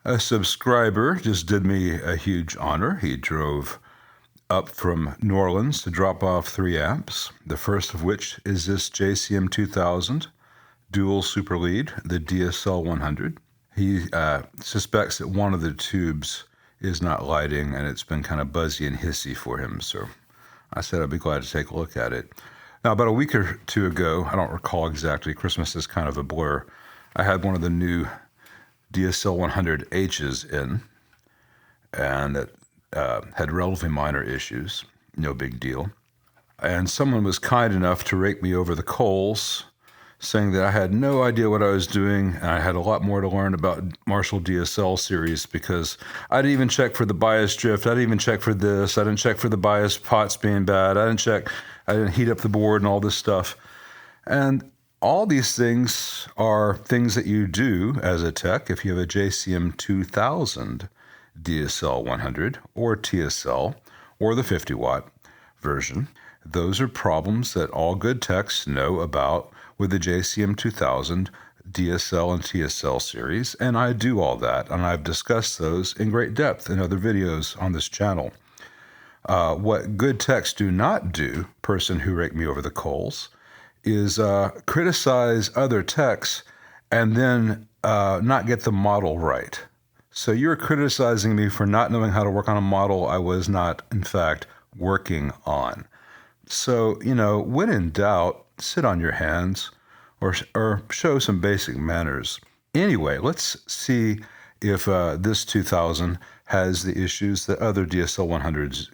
A subscriber just did me a huge honor. He drove up from New Orleans to drop off 3 amps, the first of which is this JCM 2000 dual super lead, the DSL 100. He suspects that one of the tubes is not lighting and it's been kind of buzzy and hissy for him. So I said I'd be glad to take a look at it. Now, about a week or two ago, I don't recall exactly, Christmas is kind of a blur, I had one of the new DSL 100Hs in, and it had relatively minor issues, no big deal. And someone was kind enough to rake me over the coals, saying that I had no idea what I was doing, and I had a lot more to learn about Marshall DSL series because I didn't even check for the bias drift. I didn't even check for this. I didn't check for the bias pots being bad. I didn't heat up the board and all this stuff. And all these things are things that you do as a tech if you have a JCM 2000 DSL 100 or TSL or the 50-watt version. Those are problems that all good techs know about with the JCM 2000 DSL and TSL series, and I do all that, and I've discussed those in great depth in other videos on this channel. What good techs do not do, person who raked me over the coals, is criticize other techs and then not get the model right. So you're criticizing me for not knowing how to work on a model I was not, in fact, working on. So, when in doubt, sit on your hands or show some basic manners. Anyway, let's see if this 2000 has the issues that other DSL 100s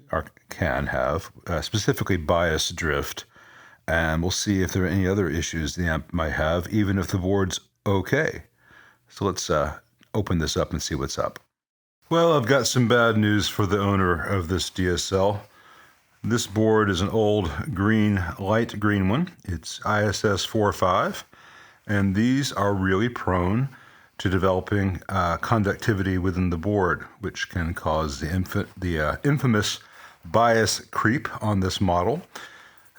can have, specifically bias drift. And we'll see if there are any other issues the amp might have, even if the board's okay. So let's open this up and see what's up. Well, I've got some bad news for the owner of this DSL. This board is an old light green one. It's ISS 4.5, and these are really prone to developing conductivity within the board, which can cause the infamous bias creep on this model.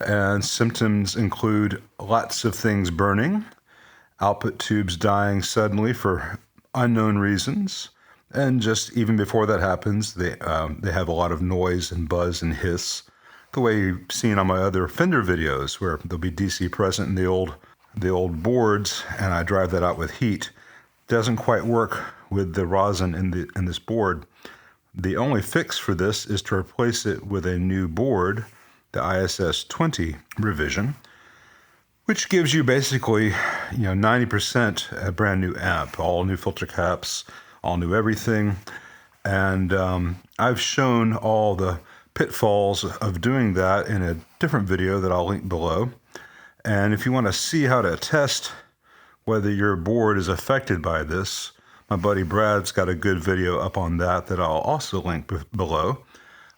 And symptoms include lots of things burning, output tubes dying suddenly for unknown reasons, and just even before that happens, they have a lot of noise and buzz and hiss, the way you've seen on my other Fender videos, where there'll be DC present in the old boards, and I drive that out with heat. Doesn't quite work with the rosin in this board. The only fix for this is to replace it with a new board, the ISS 20 revision, which gives you basically 90% a brand new amp, all new filter caps, all new everything. And I've shown all the pitfalls of doing that in a different video that I'll link below. And if you want to see how to test whether your board is affected by this, my buddy Brad's got a good video up on that I'll also link below.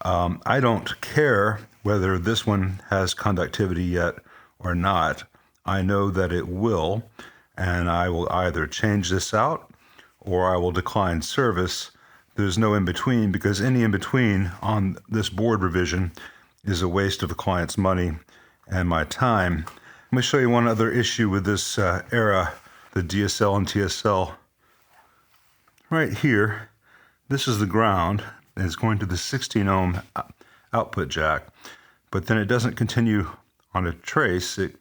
I don't care whether this one has conductivity yet or not. I know that it will, and I will either change this out or I will decline service. There's no in-between, because any in-between on this board revision is a waste of the client's money and my time. Let me show you one other issue with this era, the DSL and TSL. Right here, this is the ground, and it's going to the 16 ohm output jack, but then it doesn't continue on a trace. It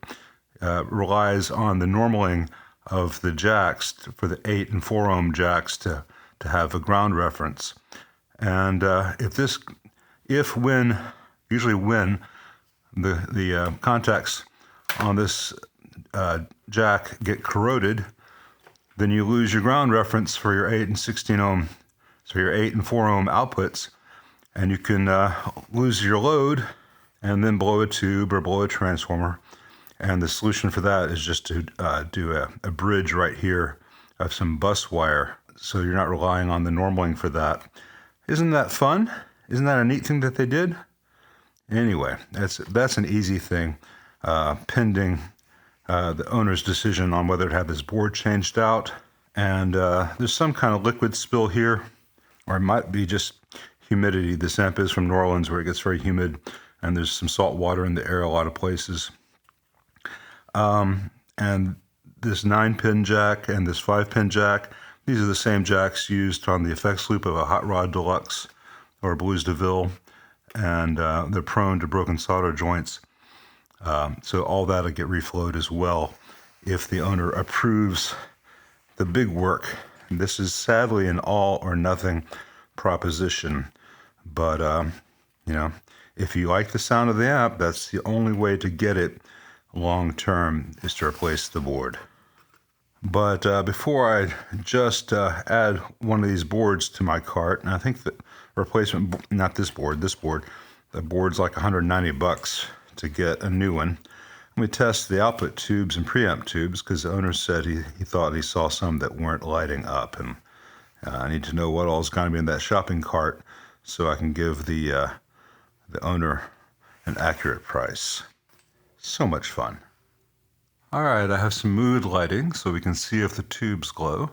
relies on the normaling of the jacks for the 8 and 4 ohm jacks to have a ground reference. And usually when the contacts on this jack get corroded, then you lose your ground reference for your 8 and 16 ohm, so your 8 and 4 ohm outputs, and you can lose your load and then blow a tube or blow a transformer. And the solution for that is just to do a bridge right here of some bus wire, so you're not relying on the normaling for that. Isn't that fun? Isn't that a neat thing that they did? Anyway, that's an easy thing, pending the owner's decision on whether to have his board changed out. And there's some kind of liquid spill here, or it might be just humidity. This amp is from New Orleans, where it gets very humid, and there's some salt water in the air a lot of places. And this 9-pin jack and this 5-pin jack, These are the same jacks used on the effects loop of a Hot Rod Deluxe or a Blues DeVille, and they're prone to broken solder joints. So all that'll get reflowed as well if the owner approves the big work. And this is sadly an all or nothing proposition, but if you like the sound of the amp, that's the only way to get it long term, is to replace the board. But before I just add one of these boards to my cart, and I think that replacement, not this board, the board's like $190 to get a new one. We test the output tubes and preamp tubes because the owner said he thought he saw some that weren't lighting up, and I need to know what all is going to be in that shopping cart so I can give the owner an accurate price. So much fun. All right, I have some mood lighting so we can see if the tubes glow.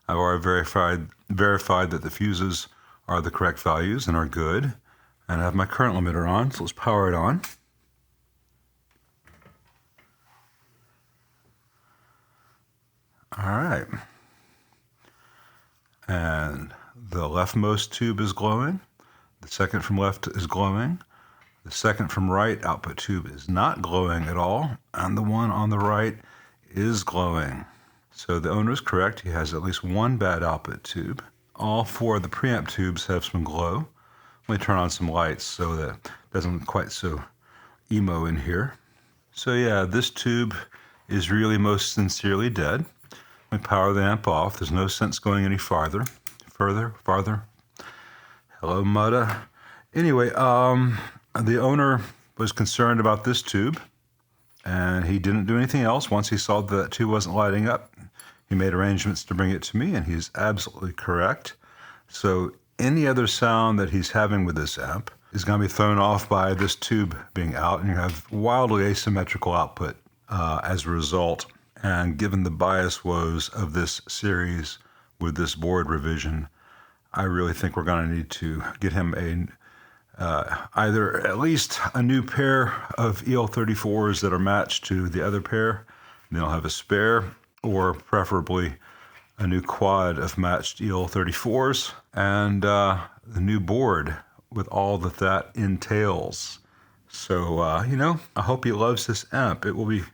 I've already verified that the fuses are the correct values and are good. And I have my current limiter on, so let's power it on. All right. And the leftmost tube is glowing. The second from left is glowing. The second from right output tube is not glowing at all, and the one on the right is glowing. So the owner is correct. He has at least one bad output tube. All four of the preamp tubes have some glow. Let me turn on some lights so that it doesn't look quite so emo in here. So yeah, this tube is really most sincerely dead. Let me power the amp off. There's no sense going any farther. Farther. Hello, Mudda. Anyway, the owner was concerned about this tube, and he didn't do anything else. Once he saw that tube wasn't lighting up, he made arrangements to bring it to me, and he's absolutely correct. So any other sound that he's having with this amp is going to be thrown off by this tube being out, and you have wildly asymmetrical output as a result. And given the bias woes of this series with this board revision, I really think we're going to need to get him either at least a new pair of EL34s that are matched to the other pair, and they'll have a spare, or preferably a new quad of matched EL34s, and the new board with all that entails. So, I hope he loves this amp. It will be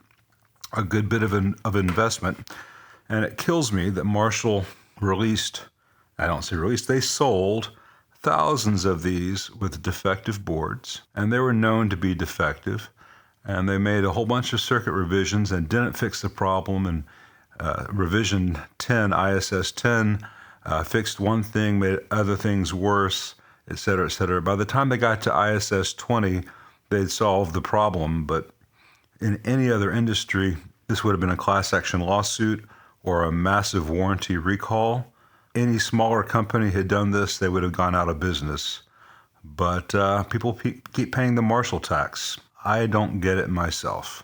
a good bit of investment, and it kills me that Marshall they sold thousands of these with defective boards, and they were known to be defective, and they made a whole bunch of circuit revisions and didn't fix the problem. And revision 10, ISS 10, fixed one thing, made other things worse, et cetera, et cetera. By the time they got to ISS 20, they'd solved the problem, but in any other industry, this would have been a class action lawsuit or a massive warranty recall. Any smaller company had done this, they would have gone out of business. But people keep paying the Marshall tax. I don't get it myself.